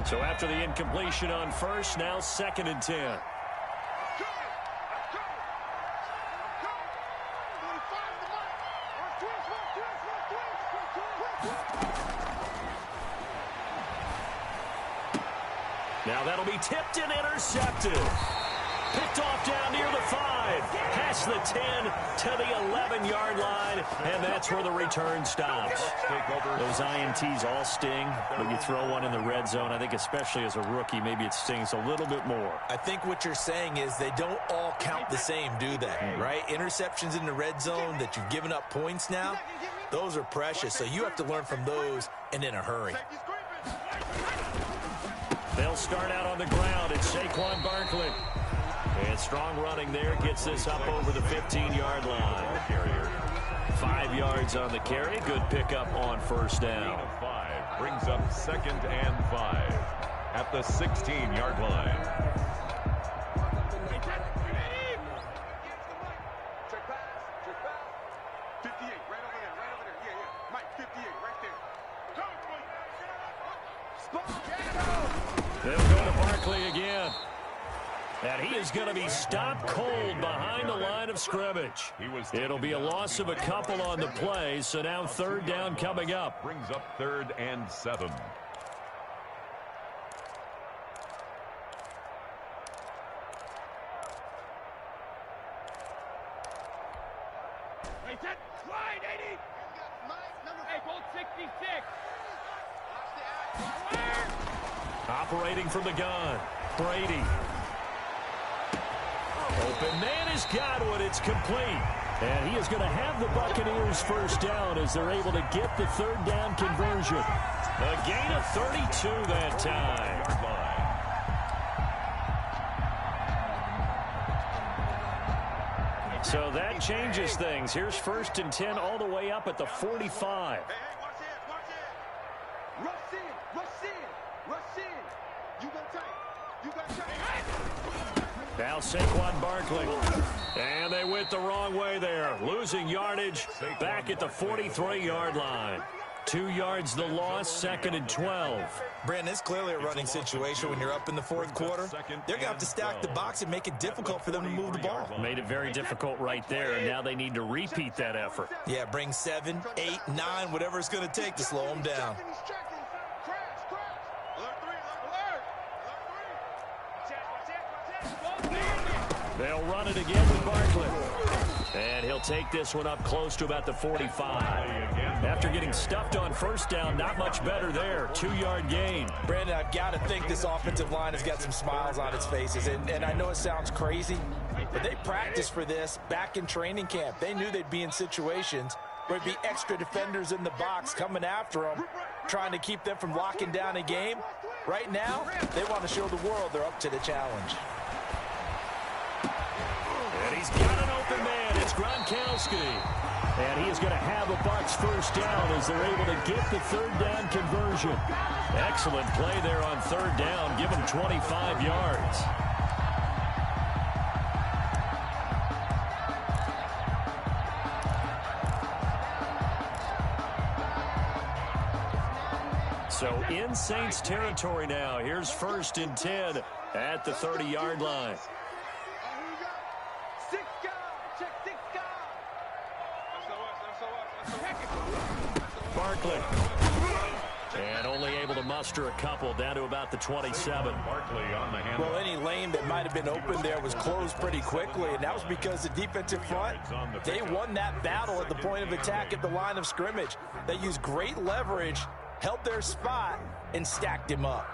So after the incompletion on first, now second and 10. Now that'll be tipped and intercepted. Picked off down near the 5. Past the 10 to the 11-yard line, and that's where the return stops. Those INTs all sting, but you throw one in the red zone, I think especially as a rookie, maybe it stings a little bit more. I think what you're saying is they don't all count the same, do they? Right? Interceptions in the red zone that you've given up points now, those are precious, so you have to learn from those and in a hurry. They'll start out on the ground. It's Saquon Barkley. And strong running there gets this up over the 15-yard line. 5 yards on the carry. Good pickup on first down. 5 brings up second and 5 at the 16-yard line. Check pass. 58, right over there. Yeah. Mike, 58, right there. They'll go to Barkley again. And he is going to be stopped cold behind the line of scrimmage. It'll be a loss of a couple on the play, so now third down coming up. Brings up third and 7. Hey, set, slide, 80. Hey, gold 66. Operating from the gun, Brady. Open man has got one. It's complete. And he is going to have the Buccaneers first down as they're able to get the third down conversion. A gain of 32 that time. So that changes things. Here's 1st and 10 all the way up at the 45. Hey, watch it. Rush in. You got tight. You got tight. Now Saquon Barkley. And they went the wrong way there. Losing yardage back at the 43-yard line. 2 yards the loss, 2nd and 12. Brandon, it's clearly a running situation when you're up in the fourth quarter. They're going to have to stack the box and make it difficult for them to move the ball. Made it very difficult right there, and now they need to repeat that effort. Yeah, bring 7, 8, 9, whatever it's going to take to slow them down. They'll run it again with Barkley. And he'll take this one up close to about the 45. After getting stuffed on first down, not much better there. 2-yard gain. Brandon, I've got to think this offensive line has got some smiles on its faces. And I know it sounds crazy, but they practiced for this back in training camp. They knew they'd be in situations where it'd be extra defenders in the box coming after them, trying to keep them from locking down a game. Right now, they want to show the world they're up to the challenge. And he's got an open man. It's Gronkowski. And he is going to have a Bucs first down as they're able to get the third down conversion. Excellent play there on third down. Give him 25 yards. So in Saints territory now. Here's 1st and 10 at the 30-yard line. Barkley. And only able to muster a couple down to about the 27. Well, any lane that might have been open there was closed pretty quickly, and that was because the defensive front, they won that battle at the point of attack at the line of scrimmage. They used great leverage, held their spot, and stacked him up.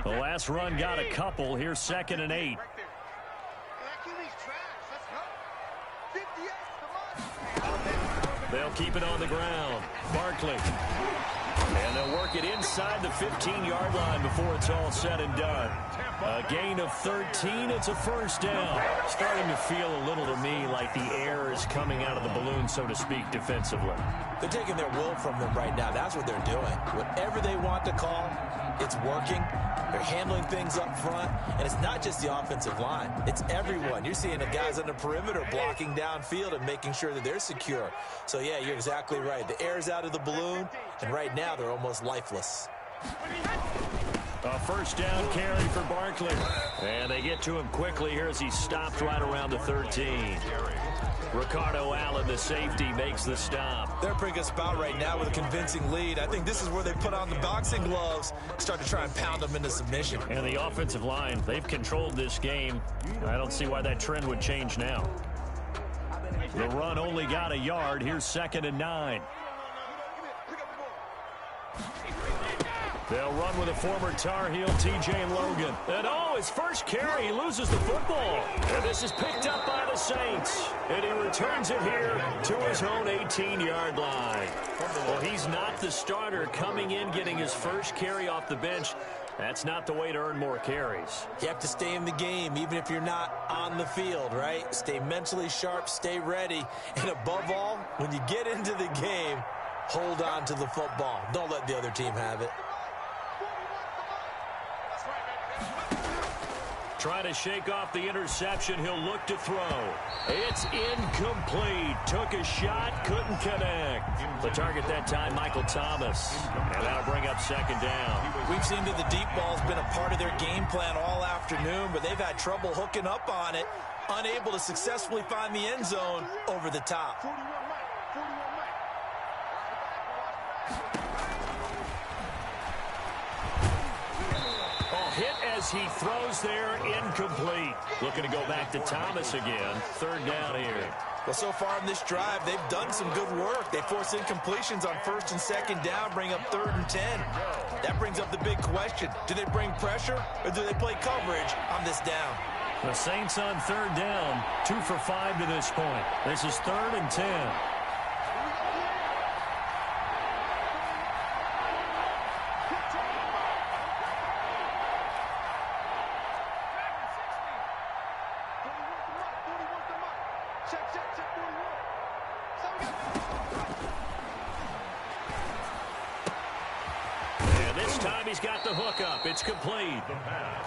The last run got a couple. Here's 2nd and 8. They'll keep it on the ground. Barkley. And they'll work it inside the 15-yard line before it's all said and done. A gain of 13. It's a first down. Starting to feel a little to me like the air is coming out of the balloon, so to speak, defensively. They're taking their will from them right now. That's what they're doing. Whatever they want to call, it's working. They're handling things up front, and it's not just the offensive line. It's everyone. You're seeing the guys on the perimeter blocking downfield and making sure that they're secure. So, yeah, you're exactly right. The air's out of the balloon, and right now they're almost lifeless. A first down carry for Barkley. And they get to him quickly here as he stopped right around the 13. Ricardo Allen, the safety, makes the stop. They're a pretty good spot right now with a convincing lead. I think this is where they put on the boxing gloves, start to try and pound them into submission. And the offensive line, they've controlled this game. I don't see why that trend would change now. The run only got a yard. Here's 2nd and 9. They'll run with a former Tar Heel, T.J. Logan. And his first carry, he loses the football. And this is picked up by the Saints. And he returns it here to his own 18-yard line. Well, he's not the starter coming in, getting his first carry off the bench. That's not the way to earn more carries. You have to stay in the game, even if you're not on the field, right? Stay mentally sharp, stay ready. And above all, when you get into the game, hold on to the football. Don't let the other team have it. Trying to shake off the interception. He'll look to throw. It's incomplete. Took a shot, couldn't connect. The target that time, Michael Thomas. And that'll bring up 2nd down. We've seen that the deep ball's been a part of their game plan all afternoon, but they've had trouble hooking up on it, unable to successfully find the end zone over the top. Hit as he throws there, incomplete. Looking to go back to Thomas again. 3rd down here. Well, so far in this drive, they've done some good work. They force incompletions on 1st and 2nd down, bring up 3rd and 10. That brings up the big question. Do they bring pressure or do they play coverage on this down? The Saints on 3rd down, 2 for 5 to this point. This is 3rd and 10. He's got the hook up. It's complete.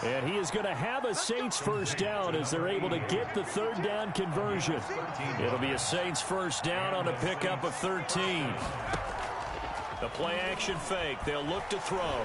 And he is going to have a Saints first down as they're able to get the 3rd down conversion. It'll be a Saints first down on a pickup of 13. The play action fake. They'll look to throw.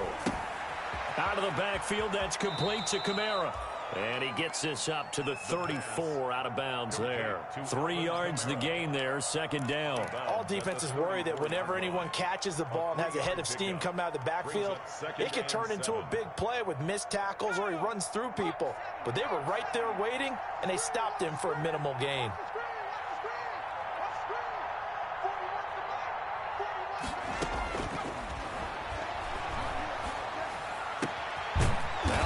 Out of the backfield, that's complete to Kamara. And he gets this up to the 34 out of bounds there. 3 yards the gain there, 2nd down. All defenses worry that whenever anyone catches the ball and has a head of steam come out of the backfield, it could turn into a big play with missed tackles or he runs through people. But they were right there waiting, and they stopped him for a minimal gain.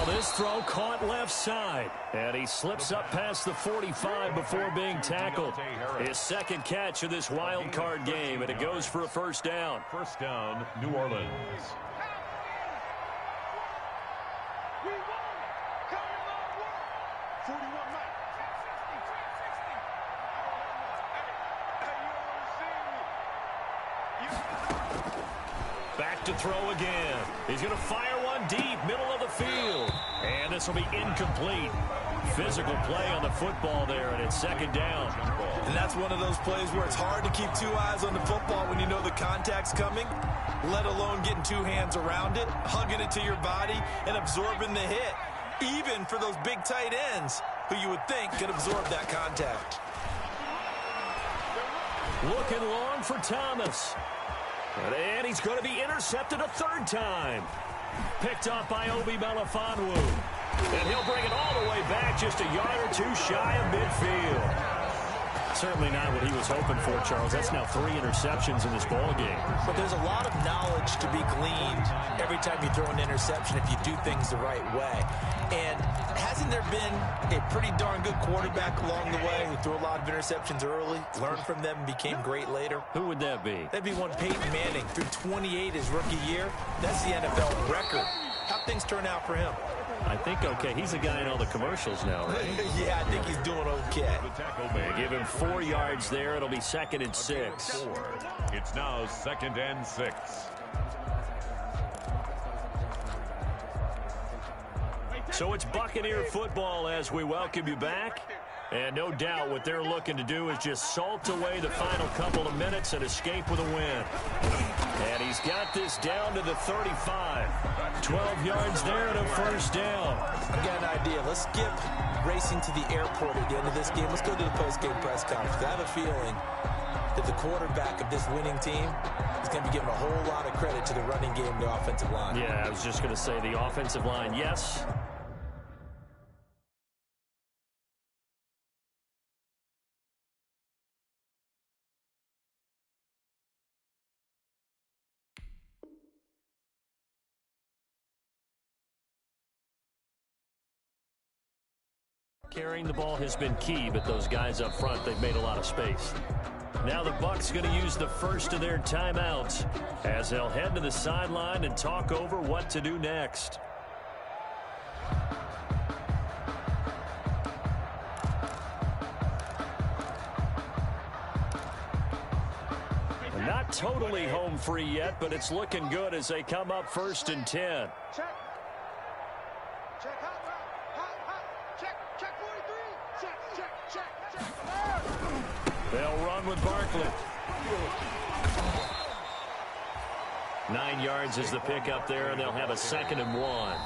This throw caught left side, and he slips up past the 45 before being tackled. His 2nd catch of this wild card game, and it goes for a first down. First down, New Orleans. Back to throw again. He's going to fire one deep, middle of the field. And this will be incomplete. Physical play on the football there, and it's 2nd down. And that's one of those plays where it's hard to keep 2 eyes on the football when you know the contact's coming, let alone getting 2 hands around it, hugging it to your body, and absorbing the hit. Even for those big tight ends who you would think could absorb that contact. Looking long for Thomas. And he's going to be intercepted a 3rd time. Picked up by Obi Melifonwu. And he'll bring it all the way back just a yard or 2 shy of midfield. Certainly not what he was hoping for, Charles. That's now 3 interceptions in this ball game. But there's a lot of knowledge to be gleaned every time you throw an interception if you do things the right way. And hasn't there been a pretty darn good quarterback along the way who threw a lot of interceptions early, learned from them, and became great later? Who would that be? That'd be one Peyton Manning. Threw 28 his rookie year. That's the NFL record. How'd things turn out for him? I think okay. He's a guy in all the commercials now, right? Yeah, I think he's doing okay. They give him 4 yards there. It'll be 2nd and 6. It's now 2nd and 6. So it's Buccaneer football as we welcome you back. And no doubt what they're looking to do is just salt away the final couple of minutes and escape with a win. And he's got this down to the 35. 12 yards there and a first down. I've got an idea. Let's skip racing to the airport at the end of this game. Let's go to the post-game press conference. I have a feeling that the quarterback of this winning team is going to be giving a whole lot of credit to the running game and the offensive line. Yeah, I was just going to say the offensive line, yes. Carrying the ball has been key, but those guys up front, they've made a lot of space. Now the Bucs going to use the first of their timeouts as they'll head to the sideline and talk over what to do next. And not totally home free yet, but it's looking good as they come up 1st and 10. Check. Check, check 43. Check. They'll run with Barkley. 9 yards is the pickup there, and they'll have a 2nd and 1.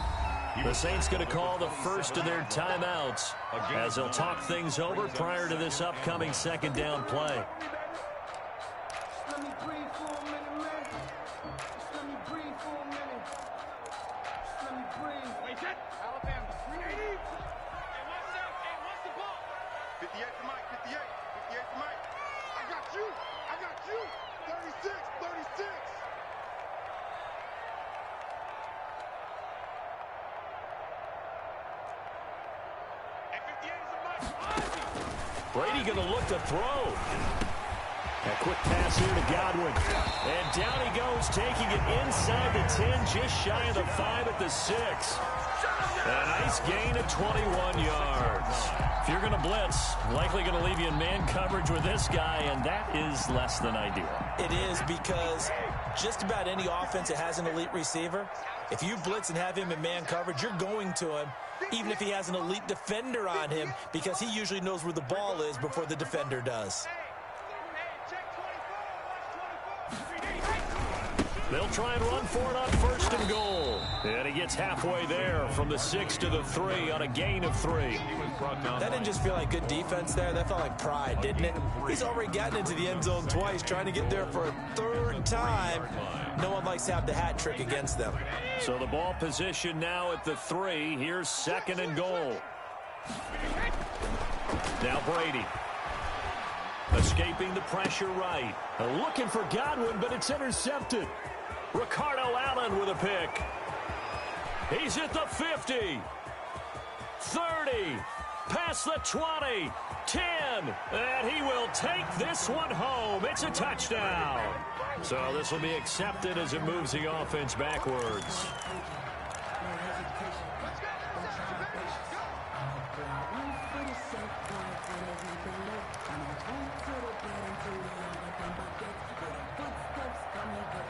The Saints going to call the first of their timeouts as they'll talk things over prior to this upcoming 2nd down play. I got you. I got you. 36, 36. Brady going to look to throw. A quick pass here to Godwin. And down he goes, taking it inside the 10, just shy of the 5 at the 6. A nice gain of 21 yards. If you're going to blitz, likely going to leave you in man coverage with this guy, and that is less than ideal. It is, because just about any offense that has an elite receiver, if you blitz and have him in man coverage, you're going to him, even if he has an elite defender on him, because he usually knows where the ball is before the defender does. They'll try and run for it on 1st and goal. And he gets halfway there from the 6 to the 3 on a gain of 3. That didn't just feel like good defense there. That felt like pride, didn't it? He's already gotten into the end zone twice, trying to get there for a 3rd time. No one likes to have the hat trick against them. So the ball position now at the 3. Here's 2nd and goal. Now Brady. Escaping the pressure right. Looking for Godwin, but it's intercepted. Ricardo Allen with a pick. He's at the 50. 30. Past the 20. 10. And he will take this one home. It's a touchdown. So this will be accepted as it moves the offense backwards.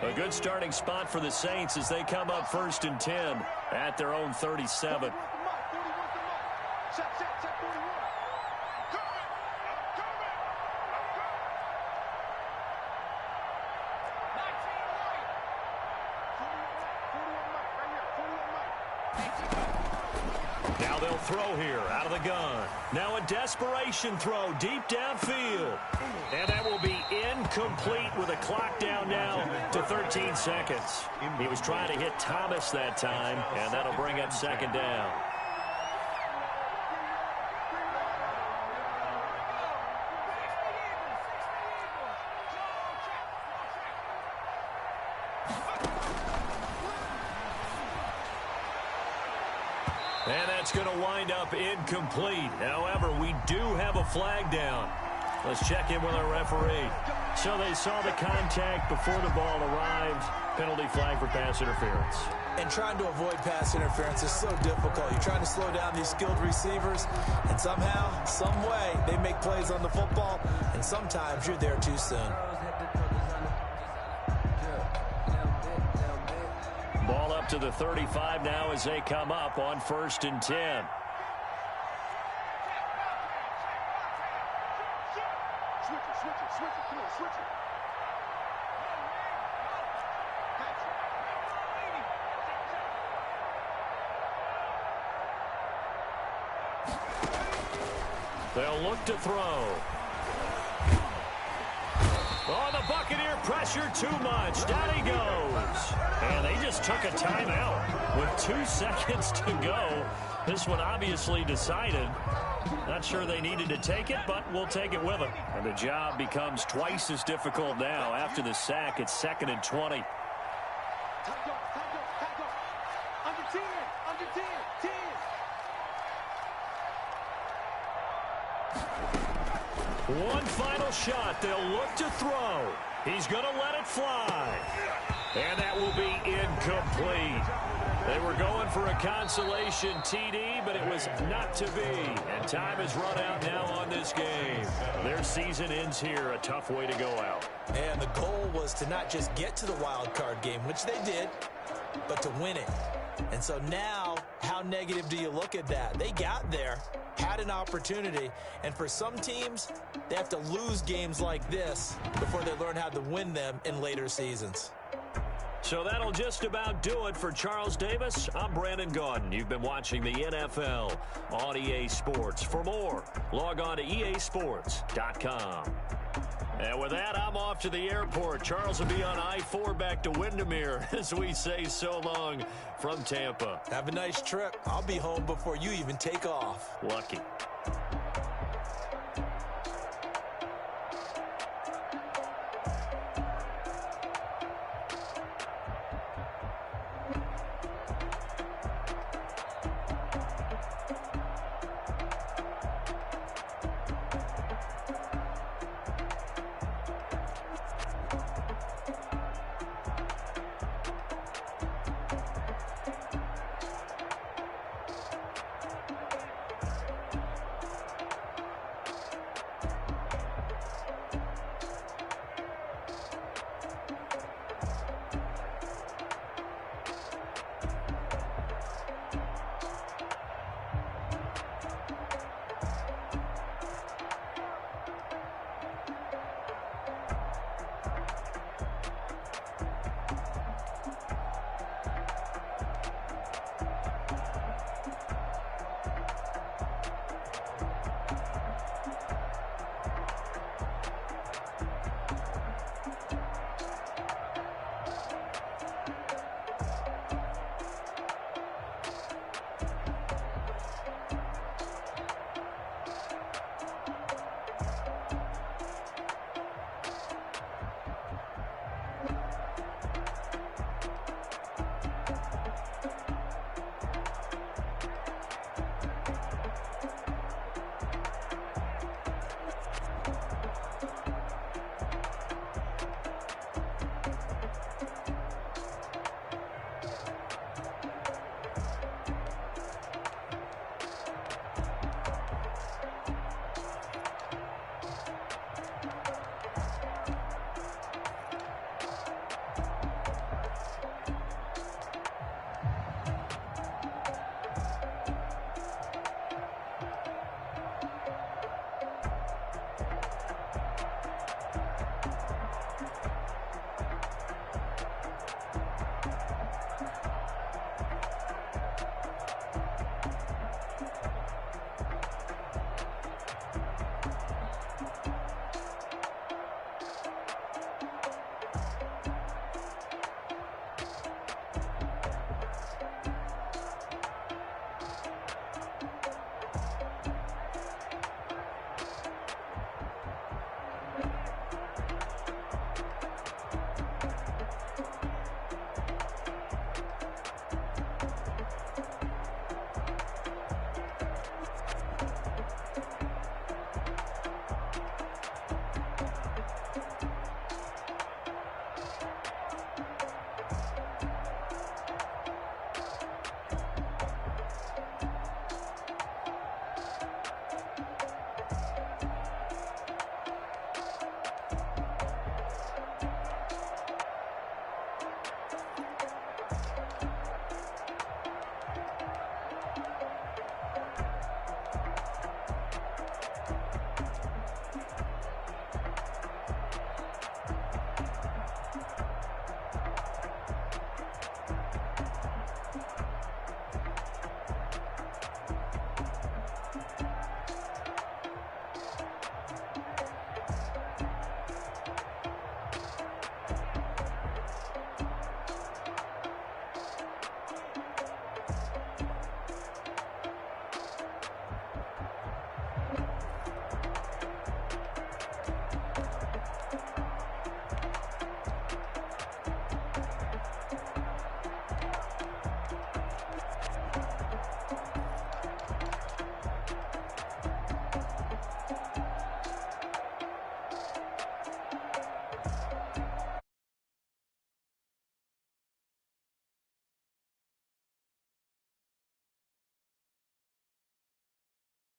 A good starting spot for the Saints as they come up 1st and 10 at their own 37. Now they'll throw here out of the gun. Now a desperation throw deep downfield. And that will be incomplete with a clock down now to 13 seconds. He was trying to hit Thomas that time, and that'll bring up 2nd down. And that's going to wind up incomplete. However, we do have a flag down. Let's check in with our referee. So they saw the contact before the ball arrived. Penalty flag for pass interference. And trying to avoid pass interference is so difficult. You're trying to slow down these skilled receivers, and somehow, some way, they make plays on the football, and sometimes you're there too soon. Ball up to the 35 now as they come up on 1st and 10. They'll look to throw. Oh, the Buccaneer pressure too much. Down he goes. And they just took a timeout with 2 seconds to go. This one obviously decided. Not sure they needed to take it, but we'll take it with them. And the job becomes twice as difficult now. After the sack, it's 2nd and 20. One final shot. They'll look to throw. He's going to let it fly. And that will be incomplete. They were going for a consolation TD, but it was not to be. And time has run out now on this game. Their season ends here. A tough way to go out. And the goal was to not just get to the wild card game, which they did, but to win it. And so now, how negative do you look at that? They got there, had an opportunity, and for some teams, they have to lose games like this before they learn how to win them in later seasons. So that'll just about do it for Charles Davis. I'm Brandon Gaudin. You've been watching the NFL on EA Sports. For more, log on to easports.com. And with that, I'm off to the airport. Charles will be on I-4 back to Windermere as we say so long from Tampa. Have a nice trip. I'll be home before you even take off. Lucky.